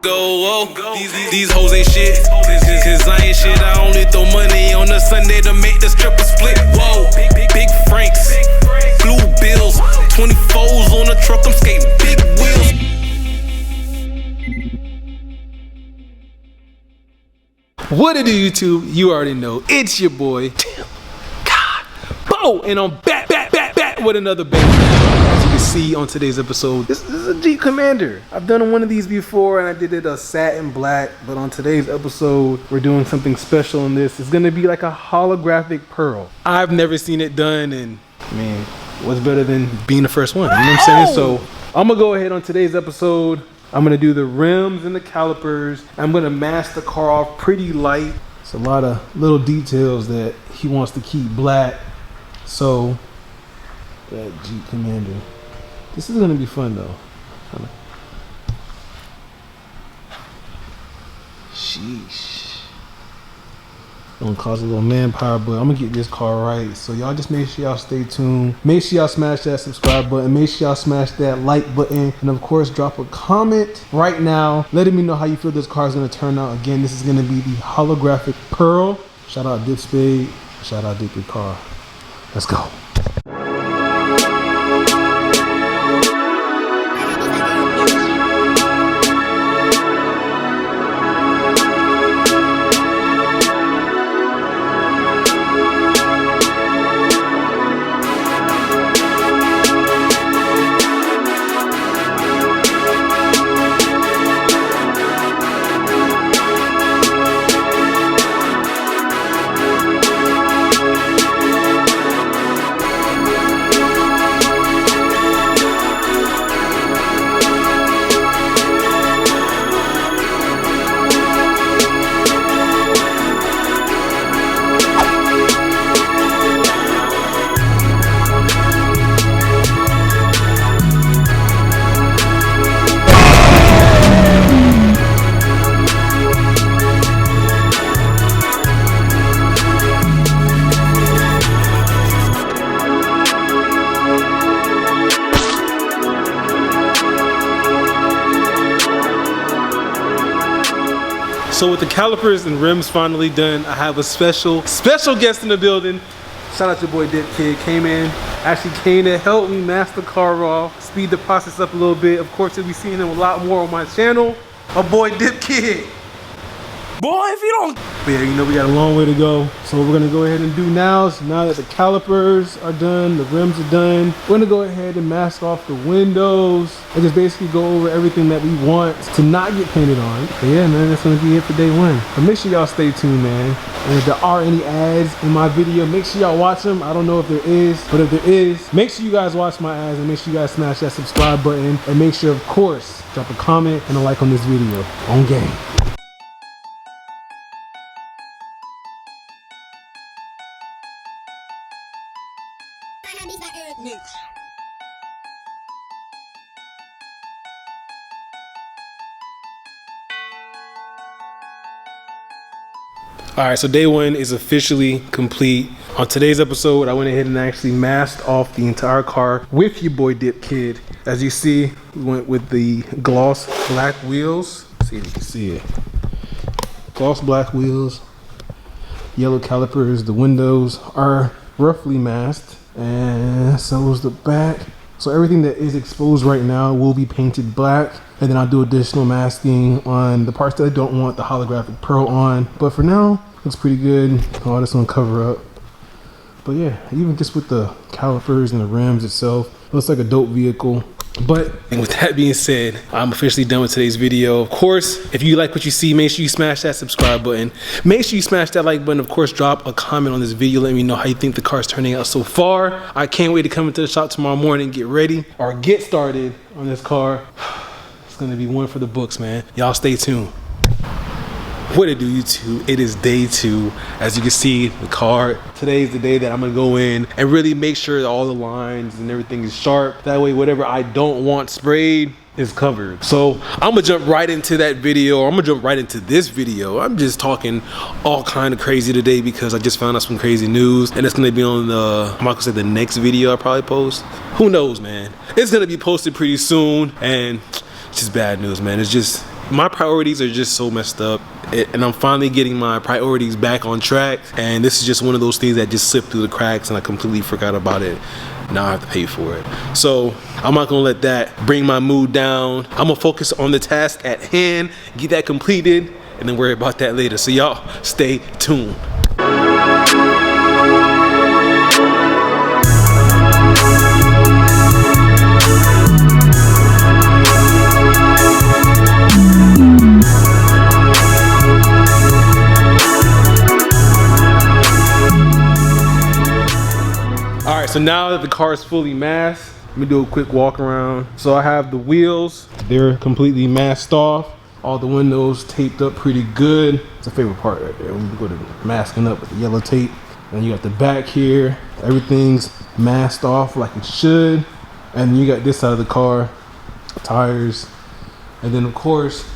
These hoes ain't shit. This I ain't shit. I only throw money on a Sunday to make the stripper split. Whoa, big Franks, blue bills, 24s on the truck. I'm skating big wheels. What it do, YouTube? You already know. It's your boy, DipGodBo, and I'm back with another baby. As you can see on today's episode, this is a Jeep Commander. I've done one of these before, and I did it a satin black. But on today's episode, we're doing something special in this. It's gonna be like a holographic pearl. I've never seen it done, and I mean, what's better than being the first one? You know what I'm saying? So I'm gonna go ahead on today's episode. I'm gonna do the rims and the calipers. I'm gonna mask the car off pretty light. It's a lot of little details that he wants to keep black. So that Jeep Commander. This is gonna be fun though. Sheesh. Gonna cause a little manpower, but I'm gonna get this car right. So y'all just make sure y'all stay tuned. Make sure y'all smash that subscribe button. Make sure y'all smash that like button. And of course, drop a comment right now letting me know how you feel this car is gonna turn out. Again, this is gonna be the holographic pearl. Shout out Dip Spade. Shout out Dip Your Car. Let's go. So with the calipers and rims finally done, I have a special guest in the building. Shout out to your boy Dip Kid. Came to help me mask the car off, speed the process up a little bit. Of course, you'll be seeing him a lot more on my channel. My boy Dip Kid. Boy, if you don't. But yeah, you know we got a long way to go. So what we're gonna go ahead and do now is, now that the calipers are done, the rims are done, we're gonna go ahead and mask off the windows and just basically go over everything that we want to not get painted on. But yeah, man, that's gonna be it for day one. But make sure y'all stay tuned, man. And if there are any ads in my video, make sure y'all watch them. I don't know if there is, but if there is, make sure you guys watch my ads and make sure you guys smash that subscribe button and make sure, of course, drop a comment and a like on this video. On game. Alright, so day one is officially complete. On today's episode, I went ahead and actually masked off the entire car with your boy Dip Kid. As you see, we went with the gloss black wheels. Let's see if you can see it. Gloss black wheels, yellow calipers. The windows are roughly masked, and so is the back. So everything that is exposed right now will be painted black, and then I'll do additional masking on the parts that I don't want the holographic pearl on. But for now, looks pretty good. All this gonna cover up. But yeah, even just with the calipers and the rims itself, looks like a dope vehicle. But and with that being said, I'm officially done with today's video. Of course, if you like what you see, make sure you smash that subscribe button. Make sure you smash that like button. Of course, drop a comment on this video. Let me know how you think the car's turning out so far. I can't wait to come into the shop tomorrow morning and get ready or get started on this car. It's gonna be one for the books, man. Y'all stay tuned. What it do, YouTube? It is day two. As you can see, the car, today is the day that I'm gonna go in and really make sure that all the lines and everything is sharp. That way, whatever I don't want sprayed is covered. So I'm gonna jump right into that video. I'm gonna jump right into this video. I'm just talking all kind of crazy today because I just found out some crazy news, and it's gonna be on the, I'm not gonna say the next video I probably post. Who knows, man? It's gonna be posted pretty soon, and it's just bad news, man. It's just My priorities are just so messed up, and I'm finally getting my priorities back on track, and this is just one of those things that just slipped through the cracks and I completely forgot about it. Now I have to pay for it. So I'm not gonna let that bring my mood down. I'm gonna focus on the task at hand, get that completed, and then worry about that later. So y'all stay tuned. All right, so now that the car is fully masked, let me do a quick walk around. So I have the wheels, they're completely masked off. All the windows taped up pretty good. It's a favorite part right there. When you go to masking up with the yellow tape. And you got the back here, everything's masked off like it should. And you got this side of the car, tires. And then of course,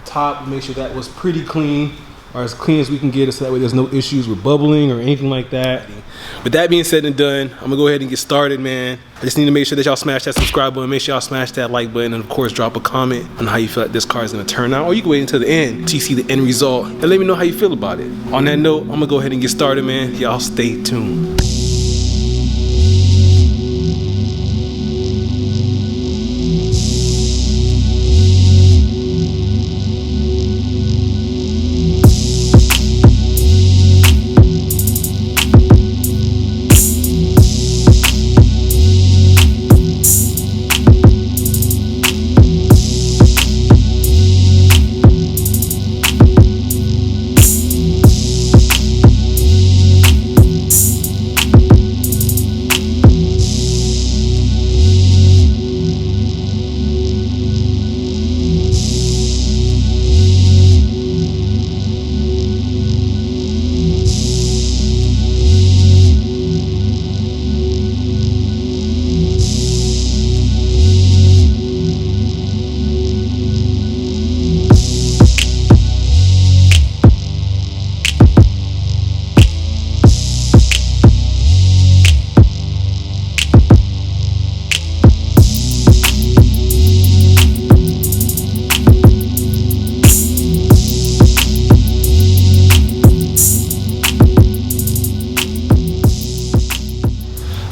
top, make sure that was pretty clean, or as clean as we can get it, so that way there's no issues with bubbling or anything like that. With that being said and done, I'm gonna go ahead and get started, man. I just need to make sure that y'all smash that subscribe button, make sure y'all smash that like button, and of course drop a comment on how you feel like this car is gonna turn out, or you can wait until the end till you see the end result and let me know how you feel about it. On that note, I'm gonna go ahead and get started, man. Y'all stay tuned.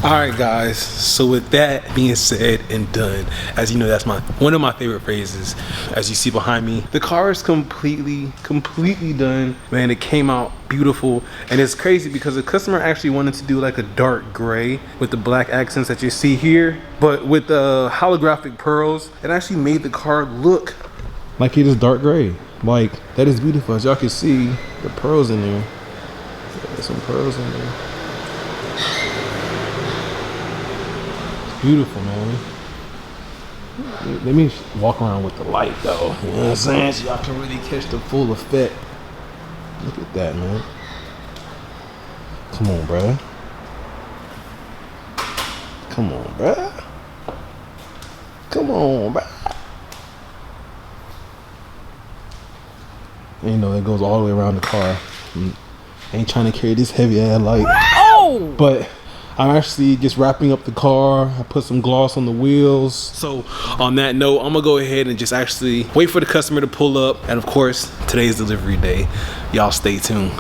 Alright guys, so with that being said and done, as you know, that's one of my favorite phrases. As you see behind me, the car is completely done. Man, it came out beautiful, and it's crazy because the customer actually wanted to do like a dark gray with the black accents that you see here, but with the holographic pearls, it actually made the car look like it is dark gray. Like, that is beautiful. As y'all can see, the pearls in there. There's some pearls in there. Beautiful, man. Let me walk around with the light though, you know what I'm saying, so y'all can really catch the full effect. Look at that, man. Come on, bruh. Come on, bruh. Come on, bruh. And you know, it goes all the way around the car. I ain't trying to carry this heavy ass light. Oh! But I'm actually just wrapping up the car. I put some gloss on the wheels. So on that note, I'm gonna go ahead and just actually wait for the customer to pull up. And of course, today's delivery day. Y'all stay tuned.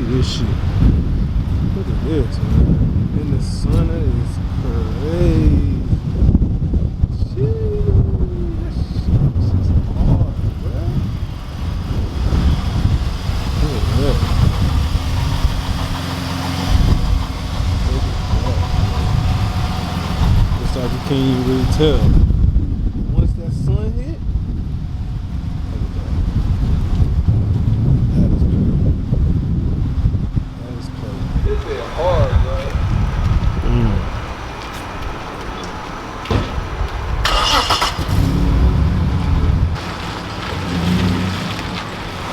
This shit. Look at this, man. In the sun, it is crazy. Jeez, this shit is hard, bro. Look at that. Look at that. Looks like you can't even really tell. Once that sun hit, look at that. That is beautiful. This is hard, bro.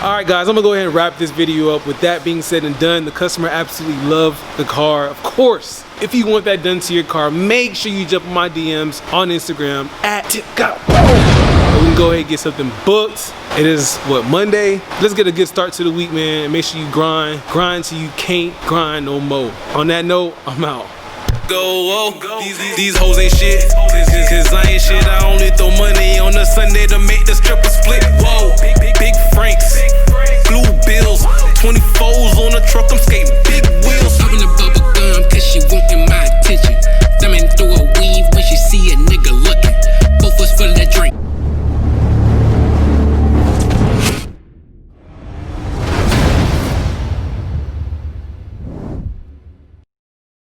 All right, guys, I'm gonna go ahead and wrap this video up. With that being said and done, the customer absolutely loved the car. Of course, if you want that done to your car, make sure you jump in my DMs on Instagram at DipGodBo. We can go ahead and get something booked. It is what, Monday? Let's get a good start to the week, man. And make sure you grind till you can't grind no more. On that note, I'm out. Go, these hoes ain't shit. Cause I ain't shit. I only throw money on a Sunday to make the stripper